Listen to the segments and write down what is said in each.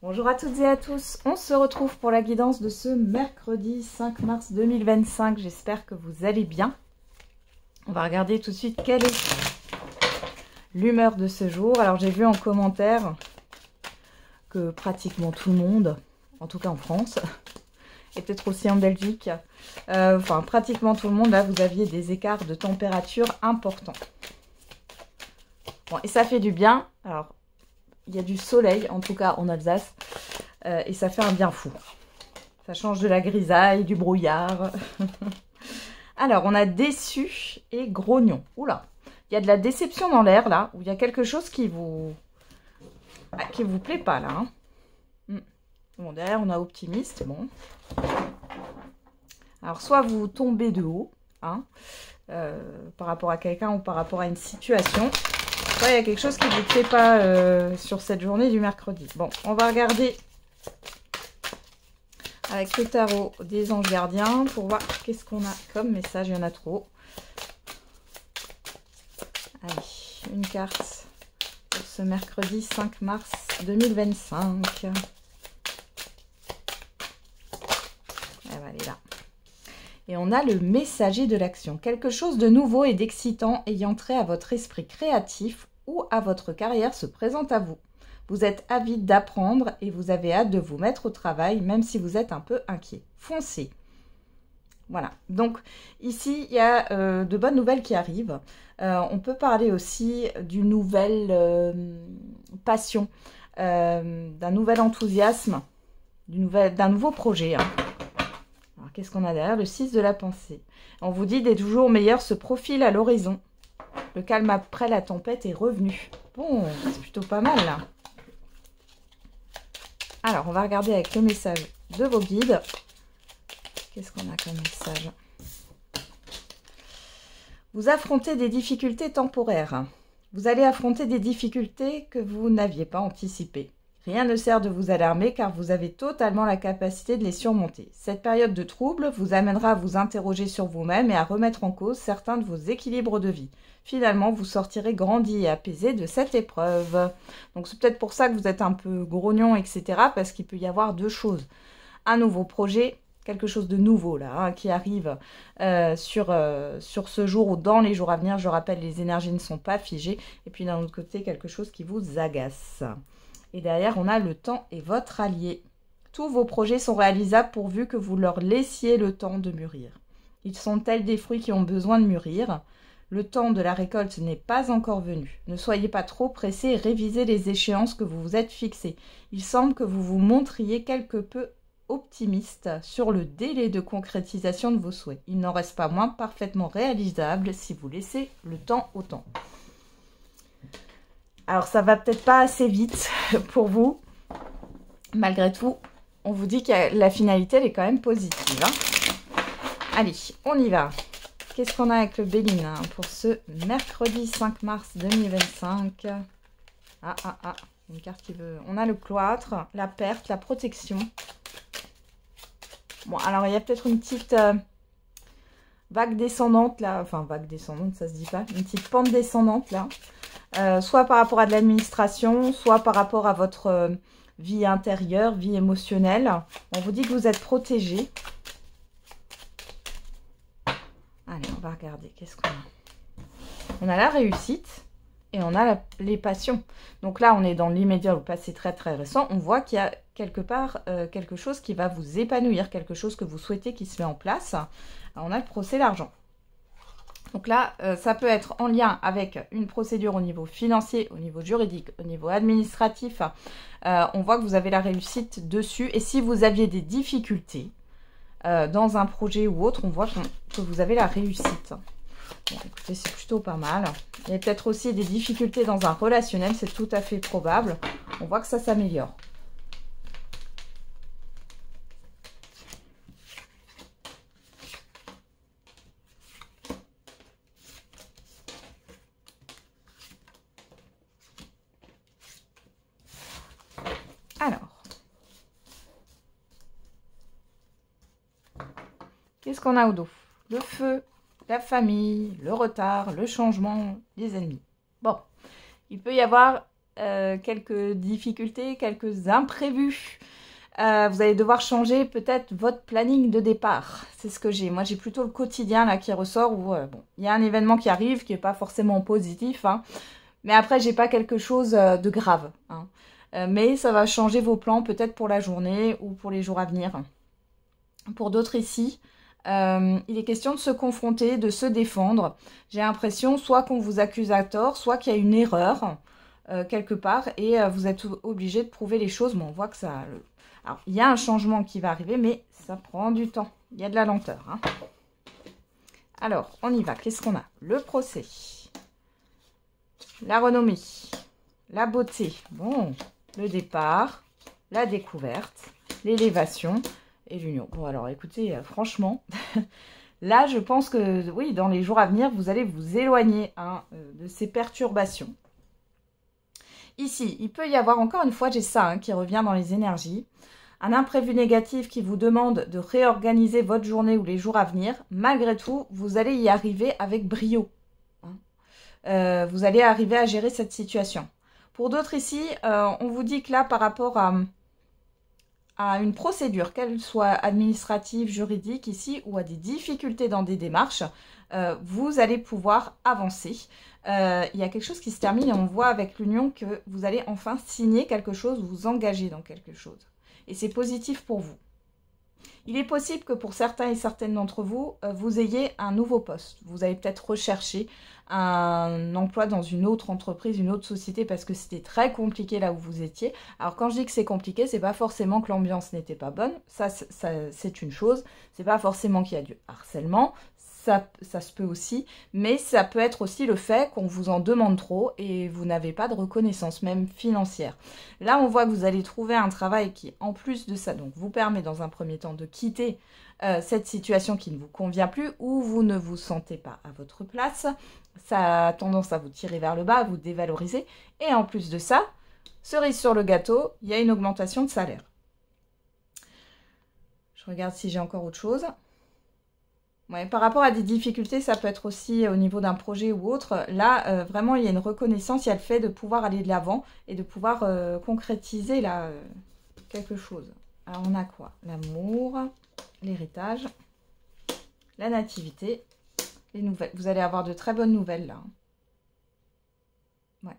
Bonjour à toutes et à tous, on se retrouve pour la guidance de ce mercredi 5 mars 2025, j'espère que vous allez bien. On va regarder tout de suite quelle est l'humeur de ce jour. Alors j'ai vu en commentaire que pratiquement tout le monde, en tout cas en France, et peut-être aussi en Belgique, enfin pratiquement tout le monde, là vous aviez des écarts de température importants. Bon, et ça fait du bien, alors il y a du soleil, en tout cas en Alsace, et ça fait un bien fou. Ça change de la grisaille, du brouillard. Alors, on a déçu et grognon. Oula, il y a de la déception dans l'air, là, où il y a quelque chose qui vous plaît pas, là. Hein. Bon, derrière, on a optimiste, bon. Alors, soit vous tombez de haut, hein, par rapport à quelqu'un ou par rapport à une situation. Il y a quelque chose qui ne vous plaît pas sur cette journée du mercredi. Bon, on va regarder avec le tarot des anges gardiens pour voir qu'est-ce qu'on a comme message. Il y en a trop. Allez, une carte pour ce mercredi 5 mars 2025. Elle va aller là. Et on a le messager de l'action. Quelque chose de nouveau et d'excitant ayant trait à votre esprit créatif ou à votre carrière se présente à vous. Vous êtes avide d'apprendre et vous avez hâte de vous mettre au travail, même si vous êtes un peu inquiet. Foncez. Voilà. Donc, ici, il y a de bonnes nouvelles qui arrivent. On peut parler aussi d'une nouvelle passion, d'un nouvel enthousiasme, d'un nouveau projet. Hein. Alors, qu'est-ce qu'on a derrière? Le 6 de la pensée. On vous dit des jours meilleurs se profilent à l'horizon. Le calme après la tempête est revenu. Bon, c'est plutôt pas mal là. Alors, on va regarder avec le message de vos guides. Qu'est-ce qu'on a comme message? Vous affrontez des difficultés temporaires. Vous allez affronter des difficultés que vous n'aviez pas anticipées. Rien ne sert de vous alarmer car vous avez totalement la capacité de les surmonter. Cette période de trouble vous amènera à vous interroger sur vous-même et à remettre en cause certains de vos équilibres de vie. Finalement, vous sortirez grandi et apaisé de cette épreuve. Donc c'est peut-être pour ça que vous êtes un peu grognon, etc. Parce qu'il peut y avoir deux choses. Un nouveau projet, quelque chose de nouveau là, hein, qui arrive sur ce jour ou dans les jours à venir. Je rappelle, les énergies ne sont pas figées. Et puis d'un autre côté, quelque chose qui vous agace. Et derrière, on a le temps est votre allié. Tous vos projets sont réalisables pourvu que vous leur laissiez le temps de mûrir. Ils sont tels des fruits qui ont besoin de mûrir. Le temps de la récolte n'est pas encore venu. Ne soyez pas trop pressés et révisez les échéances que vous vous êtes fixées. Il semble que vous vous montriez quelque peu optimiste sur le délai de concrétisation de vos souhaits. Il n'en reste pas moins parfaitement réalisable si vous laissez le temps au temps. Alors, ça va peut-être pas assez vite pour vous. Malgré tout, on vous dit que la finalité, elle est quand même positive. Hein. Allez, on y va. Qu'est-ce qu'on a avec le Bénin pour ce mercredi 5 mars 2025? Une carte qui veut... On a le cloître, la perte, la protection. Bon, alors, il y a peut-être une petite vague descendante, là. Enfin, vague descendante, ça se dit pas. Une petite pente descendante, là. Soit par rapport à de l'administration, soit par rapport à votre vie intérieure, vie émotionnelle. On vous dit que vous êtes protégé. Allez, on va regarder. Qu'est-ce qu'on a? On a la réussite et on a les passions. Donc là, on est dans l'immédiat, le passé très très récent. On voit qu'il y a quelque part quelque chose qui va vous épanouir, quelque chose que vous souhaitez qui se met en place. Alors, on a le procès d'argent. Donc là, ça peut être en lien avec une procédure au niveau financier, au niveau juridique, au niveau administratif. On voit que vous avez la réussite dessus. Et si vous aviez des difficultés dans un projet ou autre, on voit que vous avez la réussite. Bon, écoutez, c'est plutôt pas mal. Il y a peut-être aussi des difficultés dans un relationnel, c'est tout à fait probable. On voit que ça s'améliore. Alors, qu'est-ce qu'on a au dos? Le feu, la famille, le retard, le changement, les ennemis. Bon, il peut y avoir quelques difficultés, quelques imprévus. Vous allez devoir changer peut-être votre planning de départ. C'est ce que j'ai. Moi, j'ai plutôt le quotidien là qui ressort où bon, il y a un événement qui arrive qui n'est pas forcément positif, hein, mais après, j'ai pas quelque chose de grave. Hein. Mais ça va changer vos plans peut-être pour la journée ou pour les jours à venir. Pour d'autres ici, il est question de se confronter, de se défendre. J'ai l'impression soit qu'on vous accuse à tort, soit qu'il y a une erreur quelque part et vous êtes obligé de prouver les choses. Bon, on voit que ça... Alors, il y a un changement qui va arriver, mais ça prend du temps. Il y a de la lenteur. Hein. Alors, on y va. Qu'est-ce qu'on a? Le procès. La renommée. La beauté. Bon, le départ. La découverte. L'élévation. Et l'union. Bon, alors, écoutez, franchement, là, je pense que, oui, dans les jours à venir, vous allez vous éloigner hein, de ces perturbations. Ici, il peut y avoir, encore une fois, j'ai ça hein, qui revient dans les énergies. Un imprévu négatif qui vous demande de réorganiser votre journée ou les jours à venir. Malgré tout, vous allez y arriver avec brio. Hein. Vous allez arriver à gérer cette situation. Pour d'autres ici, on vous dit que là, par rapport à une procédure, qu'elle soit administrative, juridique ici, ou à des difficultés dans des démarches, vous allez pouvoir avancer. Il y a quelque chose qui se termine et on voit avec l'union que vous allez enfin signer quelque chose, vous engager dans quelque chose. Et c'est positif pour vous. Il est possible que pour certains et certaines d'entre vous, vous ayez un nouveau poste. Vous allez peut-être rechercher un emploi dans une autre entreprise, une autre société, parce que c'était très compliqué là où vous étiez. Alors quand je dis que c'est compliqué, c'est pas forcément que l'ambiance n'était pas bonne. Ça c'est une chose. C'est pas forcément qu'il y a du harcèlement. Ça se peut aussi, mais ça peut être aussi le fait qu'on vous en demande trop et vous n'avez pas de reconnaissance, même financière. Là, on voit que vous allez trouver un travail qui, en plus de ça, donc vous permet dans un premier temps de quitter cette situation qui ne vous convient plus ou vous ne vous sentez pas à votre place. Ça a tendance à vous tirer vers le bas, à vous dévaloriser. Et en plus de ça, cerise sur le gâteau, il y a une augmentation de salaire. Je regarde si j'ai encore autre chose. Ouais, par rapport à des difficultés, ça peut être aussi au niveau d'un projet ou autre. Là, vraiment, il y a une reconnaissance, il y a le fait de pouvoir aller de l'avant et de pouvoir concrétiser là, quelque chose. Alors, on a quoi? L'amour, l'héritage, la nativité, les nouvelles. Vous allez avoir de très bonnes nouvelles là. Ouais.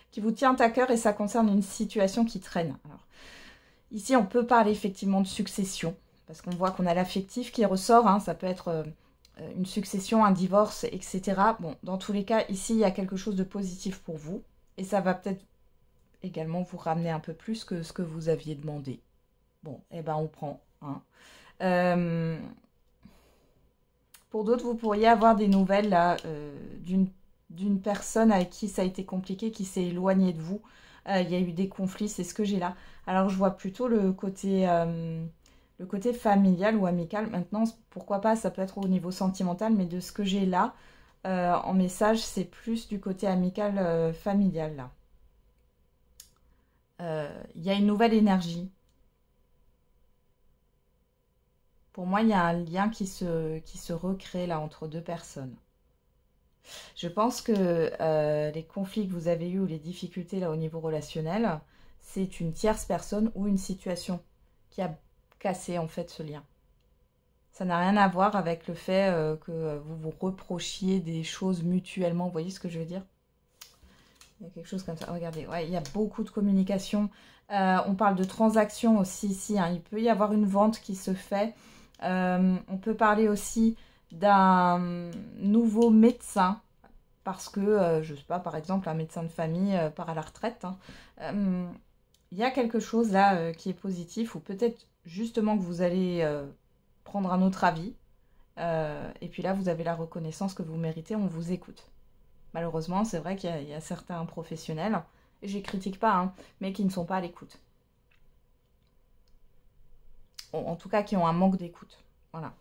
Qui vous tient à cœur et ça concerne une situation qui traîne. Alors, ici, on peut parler effectivement de succession. Parce qu'on voit qu'on a l'affectif qui ressort, hein, ça peut être une succession, un divorce, etc. Bon, dans tous les cas, ici, il y a quelque chose de positif pour vous. Et ça va peut-être également vous ramener un peu plus que ce que vous aviez demandé. Bon, eh ben on prend. Hein. Pour d'autres, vous pourriez avoir des nouvelles là d'une personne avec qui ça a été compliqué, qui s'est éloignée de vous. Il y a eu des conflits, c'est ce que j'ai là. Alors, je vois plutôt le côté familial ou amical. Maintenant, pourquoi pas, ça peut être au niveau sentimental, mais de ce que j'ai là, en message, c'est plus du côté amical, familial, là. Il y a une nouvelle énergie. Pour moi, il y a un lien qui se recrée, là, entre deux personnes. Je pense que les conflits que vous avez eus ou les difficultés, là, au niveau relationnel, c'est une tierce personne ou une situation qui a casser en fait ce lien. Ça n'a rien à voir avec le fait que vous vous reprochiez des choses mutuellement. Vous voyez ce que je veux dire? Il y a quelque chose comme ça. Regardez, ouais, il y a beaucoup de communication. On parle de transactions aussi ici. Hein. Il peut y avoir une vente qui se fait. On peut parler aussi d'un nouveau médecin. Parce que, je ne sais pas, par exemple, un médecin de famille part à la retraite. Hein. Il y a quelque chose là qui est positif ou peut-être justement que vous allez prendre un autre avis. Et puis là, vous avez la reconnaissance que vous méritez, on vous écoute. Malheureusement, c'est vrai qu'il y a certains professionnels, et je les critique pas, hein, mais qui ne sont pas à l'écoute. En tout cas, qui ont un manque d'écoute. Voilà.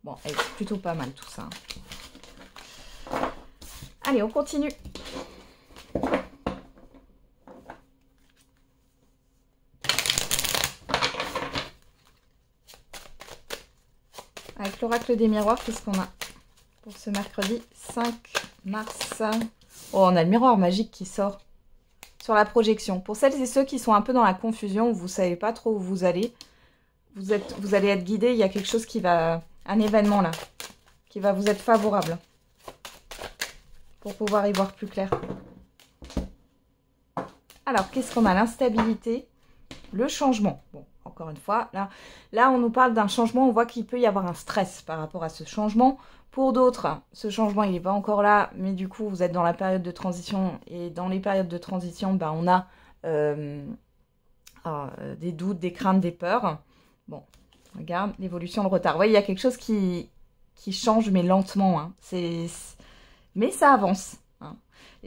Bon, c'est plutôt pas mal tout ça. Allez, on continue. Avec l'oracle des miroirs, qu'est-ce qu'on a pour ce mercredi 5 mars? Oh, on a le miroir magique qui sort sur la projection. Pour celles et ceux qui sont un peu dans la confusion, où vous ne savez pas trop où vous allez, vous allez être guidé. Il y a quelque chose qui va... Un événement là, qui va vous être favorable. Pour pouvoir y voir plus clair. Alors, qu'est-ce qu'on a? L'instabilité, le changement. Bon, encore une fois, là on nous parle d'un changement. On voit qu'il peut y avoir un stress par rapport à ce changement. Pour d'autres, ce changement, il n'est pas encore là, mais du coup, vous êtes dans la période de transition. Et dans les périodes de transition, ben, on a des doutes, des craintes, des peurs. Bon, regarde, l'évolution, le retard. Vous voyez, il y a quelque chose qui change, mais lentement. Hein. Mais ça avance. Hein.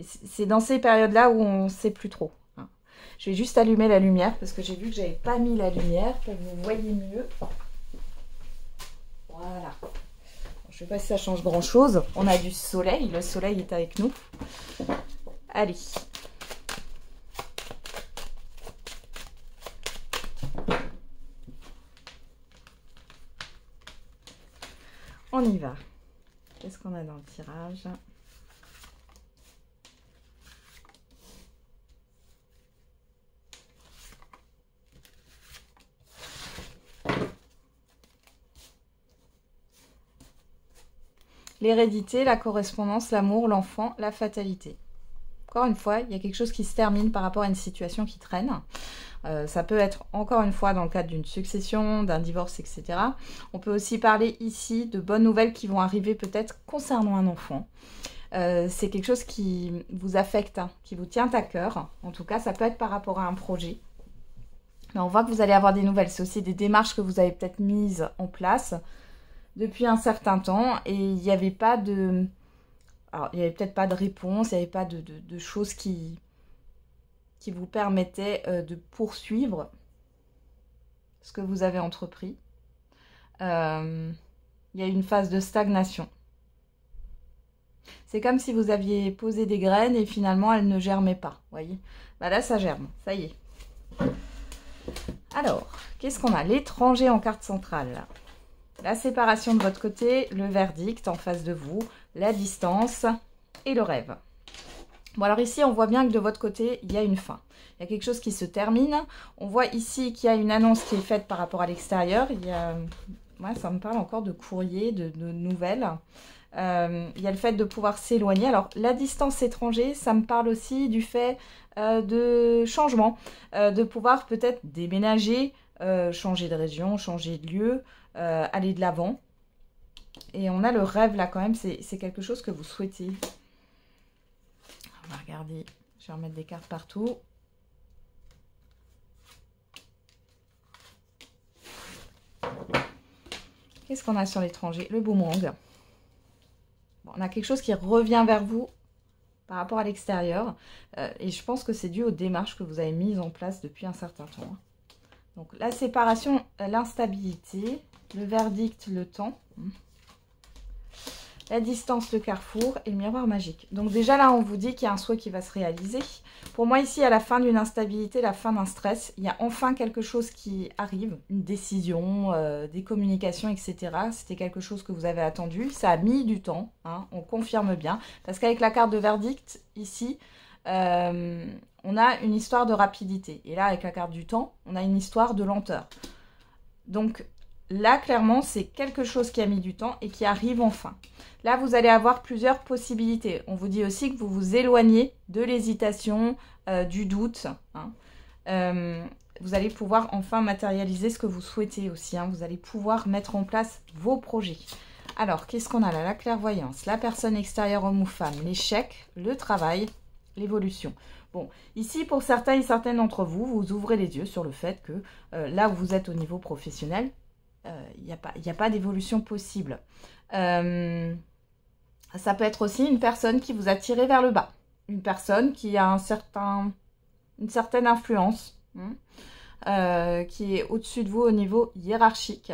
C'est dans ces périodes-là où on ne sait plus trop. Hein. Je vais juste allumer la lumière, parce que j'ai vu que je n'avais pas mis la lumière, pour que vous voyez mieux. Voilà. Je ne sais pas si ça change grand-chose. On a du soleil. Le soleil est avec nous. Allez. On y va. Qu'est-ce qu'on a dans le tirage? L'hérédité, la correspondance, l'amour, l'enfant, la fatalité. Encore une fois, il y a quelque chose qui se termine par rapport à une situation qui traîne. Ça peut être, encore une fois, dans le cadre d'une succession, d'un divorce, etc. On peut aussi parler ici de bonnes nouvelles qui vont arriver peut-être concernant un enfant. C'est quelque chose qui vous affecte, hein, qui vous tient à cœur. En tout cas, ça peut être par rapport à un projet. Mais on voit que vous allez avoir des nouvelles. C'est aussi des démarches que vous avez peut-être mises en place depuis un certain temps, et il n'y avait pas de... Alors, il n'y avait peut-être pas de réponse, il n'y avait pas de choses qui vous permettaient de poursuivre ce que vous avez entrepris. Il y a eu une phase de stagnation. C'est comme si vous aviez posé des graines et finalement elles ne germaient pas, voyez. Bah là, ça germe, ça y est. Alors, qu'est-ce qu'on a? L'étranger en carte centrale, là. La séparation de votre côté, le verdict en face de vous, la distance et le rêve. Bon, alors ici, on voit bien que de votre côté, il y a une fin. Il y a quelque chose qui se termine. On voit ici qu'il y a une annonce qui est faite par rapport à l'extérieur. Il y a... Ouais, ça me parle encore de courrier, de nouvelles. Il y a le fait de pouvoir s'éloigner. Alors, la distance étranger, ça me parle aussi du fait de changement. De pouvoir peut-être déménager, changer de région, changer de lieu, aller de l'avant. Et on a le rêve là quand même, c'est quelque chose que vous souhaitez. On va regarder, je vais remettre des cartes partout. Qu'est-ce qu'on a sur l'étranger? Le boomerang. Bon, on a quelque chose qui revient vers vous par rapport à l'extérieur. Et je pense que c'est dû aux démarches que vous avez mises en place depuis un certain temps. Donc la séparation, l'instabilité, le verdict, le temps, la distance, le carrefour et le miroir magique. Donc déjà là, on vous dit qu'il y a un souhait qui va se réaliser. Pour moi ici, à la fin d'une instabilité, la fin d'un stress, il y a enfin quelque chose qui arrive, une décision, des communications, etc. C'était quelque chose que vous avez attendu. Ça a mis du temps, hein, on confirme bien. Parce qu'avec la carte de verdict, ici, on a une histoire de rapidité. Et là, avec la carte du temps, on a une histoire de lenteur. Donc là, clairement, c'est quelque chose qui a mis du temps et qui arrive enfin. Là, vous allez avoir plusieurs possibilités. On vous dit aussi que vous vous éloignez de l'hésitation, du doute. Hein. Vous allez pouvoir enfin matérialiser ce que vous souhaitez aussi. Hein. Vous allez pouvoir mettre en place vos projets. Alors, qu'est-ce qu'on a là? La clairvoyance, la personne extérieure, homme ou femme, l'échec, le travail, l'évolution. Bon, ici, pour certains et certaines d'entre vous, vous ouvrez les yeux sur le fait que là où vous êtes au niveau professionnel, il n'y a pas d'évolution possible. Ça peut être aussi une personne qui vous a tiré vers le bas. Une personne qui a une certaine influence, qui est au-dessus de vous au niveau hiérarchique.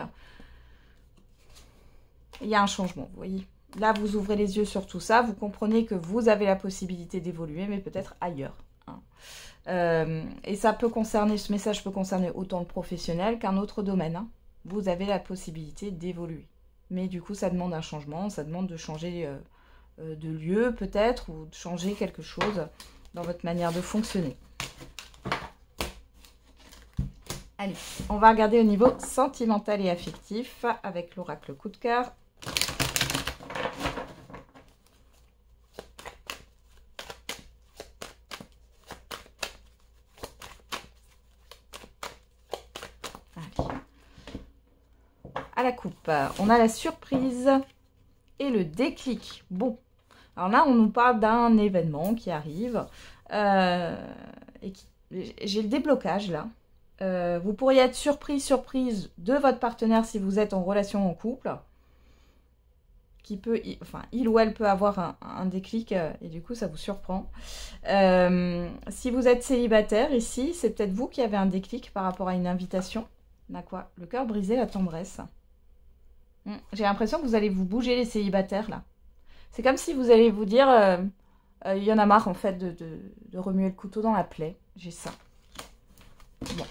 Il y a un changement, vous voyez. Là, vous ouvrez les yeux sur tout ça. Vous comprenez que vous avez la possibilité d'évoluer, mais peut-être ailleurs. Et ça peut concerner, ce message peut concerner autant le professionnel qu'un autre domaine. Hein. Vous avez la possibilité d'évoluer. Mais du coup, ça demande un changement, ça demande de changer de lieu peut-être, ou de changer quelque chose dans votre manière de fonctionner. Allez, on va regarder au niveau sentimental et affectif avec l'oracle coup de cœur. À la coupe, on a la surprise et le déclic. Bon, alors là, on nous parle d'un événement qui arrive. Et j'ai le déblocage là. Vous pourriez être surprise de votre partenaire si vous êtes en relation en couple. Qui peut, enfin, il ou elle peut avoir un déclic et du coup, ça vous surprend. Si vous êtes célibataire ici, c'est peut-être vous qui avez un déclic par rapport à une invitation. On a quoi? Le cœur brisé, la tendresse. J'ai l'impression que vous allez vous bouger les célibataires là. C'est comme si vous allez vous dire, il y en a marre en fait de remuer le couteau dans la plaie. J'ai ça. Bon.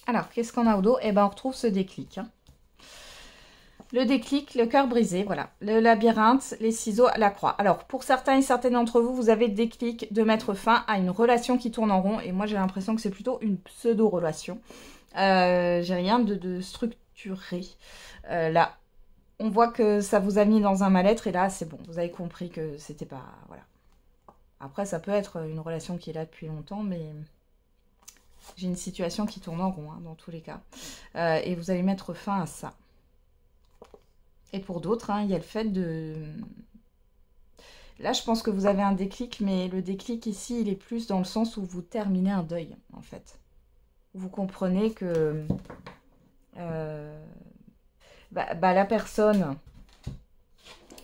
Alors, qu'est-ce qu'on a au dos? Eh bien, on retrouve ce déclic. Hein. Le déclic, le cœur brisé, voilà. Le labyrinthe, les ciseaux, la croix. Alors, pour certains et certaines d'entre vous, vous avez le déclic de mettre fin à une relation qui tourne en rond. Et moi, j'ai l'impression que c'est plutôt une pseudo-relation. J'ai rien de structuré. Là, on voit que ça vous a mis dans un mal-être. Et là, c'est bon. Vous avez compris que c'était pas... Voilà. Après, ça peut être une relation qui est là depuis longtemps, mais... J'ai une situation qui tourne en rond, hein, dans tous les cas. Et vous allez mettre fin à ça. Et pour d'autres, hein, il y a le fait de... Là, je pense que vous avez un déclic, mais le déclic ici, il est plus dans le sens où vous terminez un deuil, en fait. Vous comprenez que la personne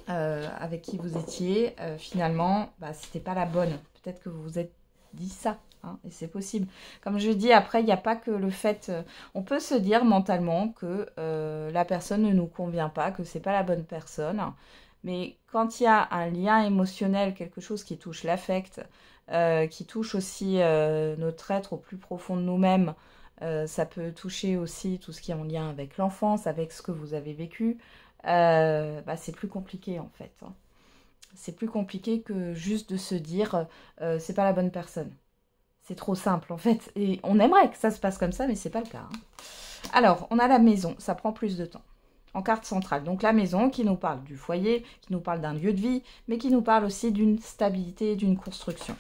avec qui vous étiez, finalement, c'était pas la bonne. Peut-être que vous vous êtes dit ça. Hein, et c'est possible. Comme je dis, après, il n'y a pas que le fait... on peut se dire mentalement que la personne ne nous convient pas, que c'est pas la bonne personne. Mais quand il y a un lien émotionnel, quelque chose qui touche l'affect, qui touche aussi notre être au plus profond de nous-mêmes, ça peut toucher aussi tout ce qui est en lien avec l'enfance, avec ce que vous avez vécu, c'est plus compliqué en fait. Hein. C'est plus compliqué que juste de se dire c'est pas la bonne personne. C'est trop simple en fait. Et on aimerait que ça se passe comme ça, mais c'est pas le cas. Hein. Alors, on a la maison. Ça prend plus de temps. En carte centrale. Donc la maison qui nous parle du foyer, qui nous parle d'un lieu de vie, mais qui nous parle aussi d'une stabilité, d'une construction.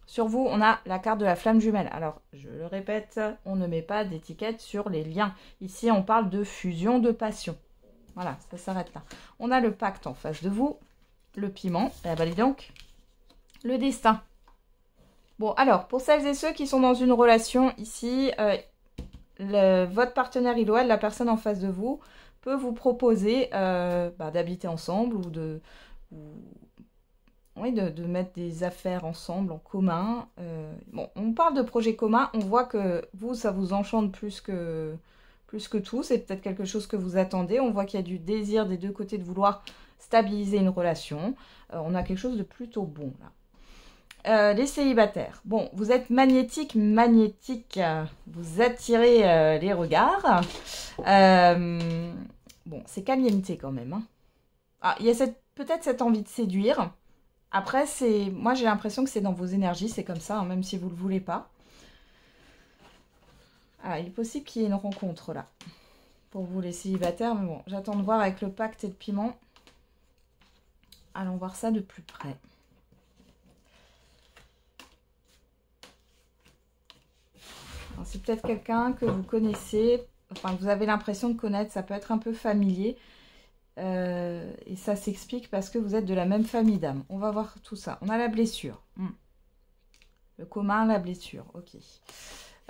Sur vous, on a la carte de la flamme jumelle. Alors, je le répète, on ne met pas d'étiquette sur les liens. Ici, on parle de fusion de passion. Voilà, ça s'arrête là. On a le pacte en face de vous. Le piment. Eh ben, dis donc. Le destin. Bon, alors, pour celles et ceux qui sont dans une relation, ici, votre partenaire idéal, la personne en face de vous, peut vous proposer d'habiter ensemble ou de mettre des affaires ensemble, en commun. Bon, on parle de projet commun, on voit que vous, ça vous enchante plus que tout. C'est peut-être quelque chose que vous attendez. On voit qu'il y a du désir des deux côtés de vouloir stabiliser une relation. On a quelque chose de plutôt bon, là. Les célibataires. Bon, vous êtes magnétique. Vous attirez les regards. Bon, c'est caliente quand même. Hein. Ah, il y a peut-être cette envie de séduire. Après, moi j'ai l'impression que c'est dans vos énergies. C'est comme ça, hein, même si vous ne le voulez pas. Ah, il est possible qu'il y ait une rencontre là. Pour vous les célibataires. Mais bon, j'attends de voir avec le pacte et le piment. Allons voir ça de plus près. C'est peut-être quelqu'un que vous connaissez, enfin que vous avez l'impression de connaître, ça peut être un peu familier. Et ça s'explique parce que vous êtes de la même famille d'âme. On va voir tout ça. On a la blessure. Le commun, la blessure. Ok.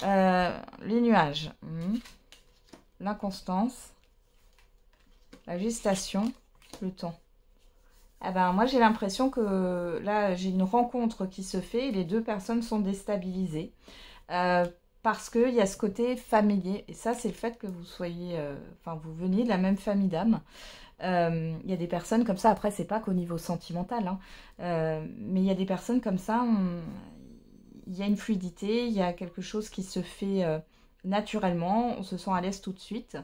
Les nuages. L'inconstance. La gestation. Le temps. Eh ben, moi, j'ai l'impression que là, j'ai une rencontre qui se fait et les deux personnes sont déstabilisées. parce qu'il y a ce côté familier. Et ça, c'est le fait que vous soyez, vous veniez de la même famille d'âme. Il y a des personnes comme ça, après, c'est pas qu'au niveau sentimental, hein, mais il y a des personnes comme ça, il y a une fluidité, il y a quelque chose qui se fait naturellement, on se sent à l'aise tout de suite.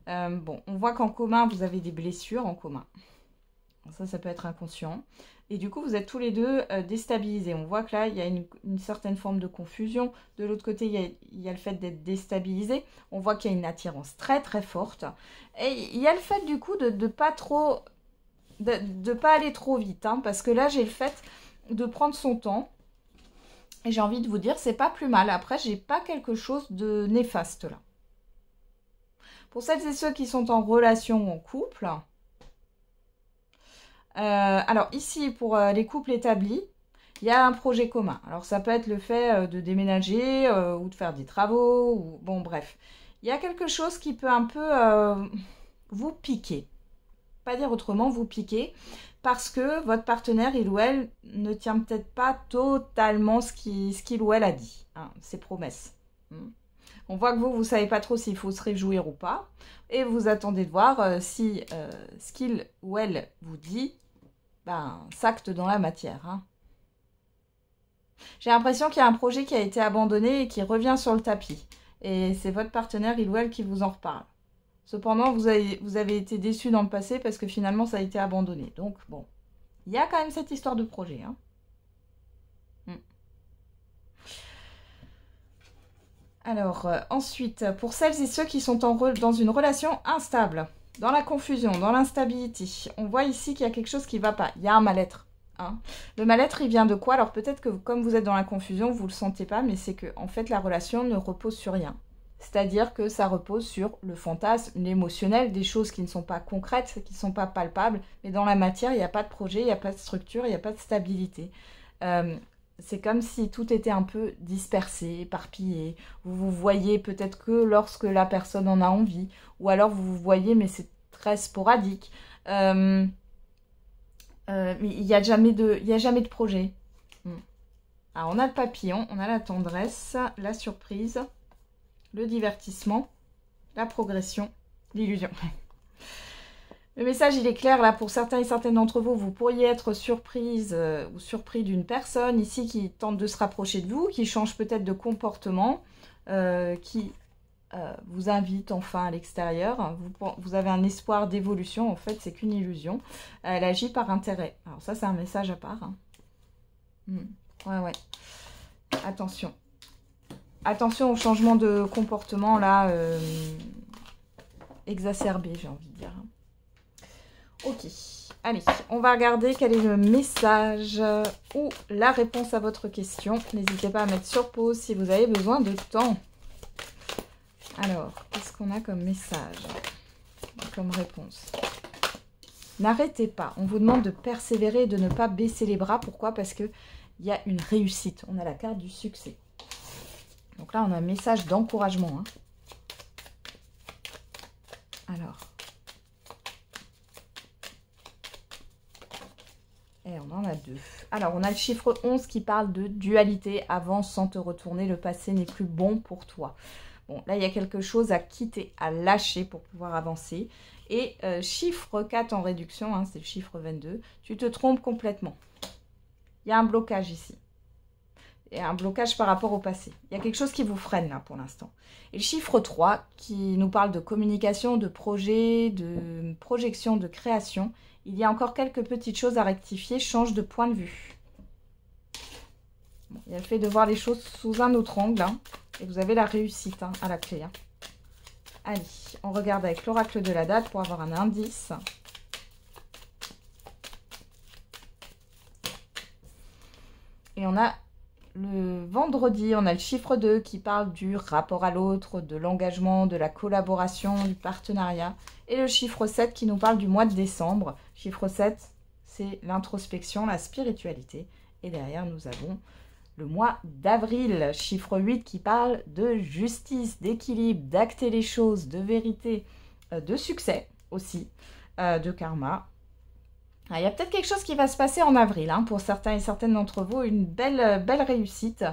Bon, on voit qu'en commun, vous avez des blessures en commun. Ça peut être inconscient. Et du coup, vous êtes tous les deux déstabilisés. On voit que là, il y a une certaine forme de confusion. De l'autre côté, il y a le fait d'être déstabilisé. On voit qu'il y a une attirance très très forte. Et il y a le fait du coup de pas trop... de pas aller trop vite. Hein, parce que là, j'ai le fait de prendre son temps. Et j'ai envie de vous dire, c'est pas plus mal. Après, j'ai pas quelque chose de néfaste là. Pour celles et ceux qui sont en relation ou en couple... alors ici, pour les couples établis, il y a un projet commun. Alors ça peut être le fait de déménager ou de faire des travaux, ou bon bref. Il y a quelque chose qui peut un peu vous piquer. Pas dire autrement, vous piquer. Parce que votre partenaire, il ou elle, ne tient peut-être pas totalement ce qu'il ou elle a dit. Hein, ses promesses. On voit que vous ne savez pas trop s'il faut se réjouir ou pas. Et vous attendez de voir si ce qu'il ou elle vous dit s'acte dans la matière. Hein. J'ai l'impression qu'il y a un projet qui a été abandonné et qui revient sur le tapis. Et c'est votre partenaire, il ou elle, qui vous en reparle. Cependant, vous avez été déçu dans le passé parce que finalement, ça a été abandonné. Donc, bon, il y a quand même cette histoire de projet. Hein. Alors, ensuite, pour celles et ceux qui sont dans une relation instable, dans la confusion, dans l'instabilité, on voit ici qu'il y a quelque chose qui ne va pas. Il y a un mal-être. Hein. Le mal-être, il vient de quoi? Alors, peut-être que comme vous êtes dans la confusion, vous ne le sentez pas, mais c'est que, en fait, la relation ne repose sur rien. C'est-à-dire que ça repose sur le fantasme, l'émotionnel, des choses qui ne sont pas concrètes, qui ne sont pas palpables, mais dans la matière, il n'y a pas de projet, il n'y a pas de structure, il n'y a pas de stabilité. C'est comme si tout était un peu dispersé, éparpillé. Vous vous voyez peut-être que lorsque la personne en a envie, ou alors vous vous voyez, mais c'est très sporadique. Mais il n'y a jamais de projet. Alors, on a le papillon, on a la tendresse, la surprise, le divertissement, la progression, l'illusion. Le message, il est clair, là, pour certains et certaines d'entre vous, vous pourriez être surprise ou surpris d'une personne ici qui tente de se rapprocher de vous, qui change peut-être de comportement, qui vous invite enfin à l'extérieur. Vous avez un espoir d'évolution, en fait, c'est qu'une illusion. Elle agit par intérêt. Alors ça, c'est un message à part. Hein. Ouais. Attention. Attention au changement de comportement, là, exacerbé, j'ai envie de dire. Ok, allez, on va regarder quel est le message ou la réponse à votre question. N'hésitez pas à mettre sur pause si vous avez besoin de temps. Alors, qu'est-ce qu'on a comme message, comme réponse? N'arrêtez pas. On vous demande de persévérer et de ne pas baisser les bras. Pourquoi? Parce qu'il y a une réussite. On a la carte du succès. Donc là, on a un message d'encouragement. Hein. Alors. Et on en a deux. Alors, on a le chiffre 11 qui parle de dualité. Avance sans te retourner. Le passé n'est plus bon pour toi. Bon, là, il y a quelque chose à quitter, à lâcher pour pouvoir avancer. Et chiffre 4 en réduction, hein, c'est le chiffre 22. Tu te trompes complètement. Il y a un blocage ici. Il y a un blocage par rapport au passé. Il y a quelque chose qui vous freine là pour l'instant. Et le chiffre 3 qui nous parle de communication, de projet, de projection, de création. Il y a encore quelques petites choses à rectifier. Change de point de vue. Bon, il y a le fait de voir les choses sous un autre angle. Hein, et vous avez la réussite hein, à la clé. Hein. Allez, on regarde avec l'oracle de la date pour avoir un indice. Et on a le vendredi, on a le chiffre 2 qui parle du rapport à l'autre, de l'engagement, de la collaboration, du partenariat. Et le chiffre 7 qui nous parle du mois de décembre. Chiffre 7, c'est l'introspection, la spiritualité. Et derrière, nous avons le mois d'avril. Chiffre 8 qui parle de justice, d'équilibre, d'acter les choses, de vérité, de succès aussi, de karma. Il y a peut-être quelque chose qui va se passer en avril, hein, pour certains et certaines d'entre vous, une belle réussite.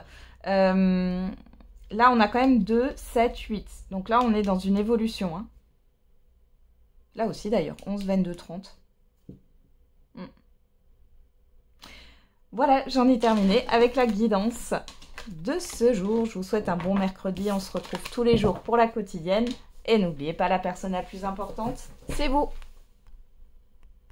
Là, on a quand même 2, 7, 8. Donc là, on est dans une évolution. Hein. Là aussi, d'ailleurs. 11, 22, 30. Voilà, j'en ai terminé avec la guidance de ce jour. Je vous souhaite un bon mercredi. On se retrouve tous les jours pour la quotidienne. Et n'oubliez pas, la personne la plus importante, c'est vous.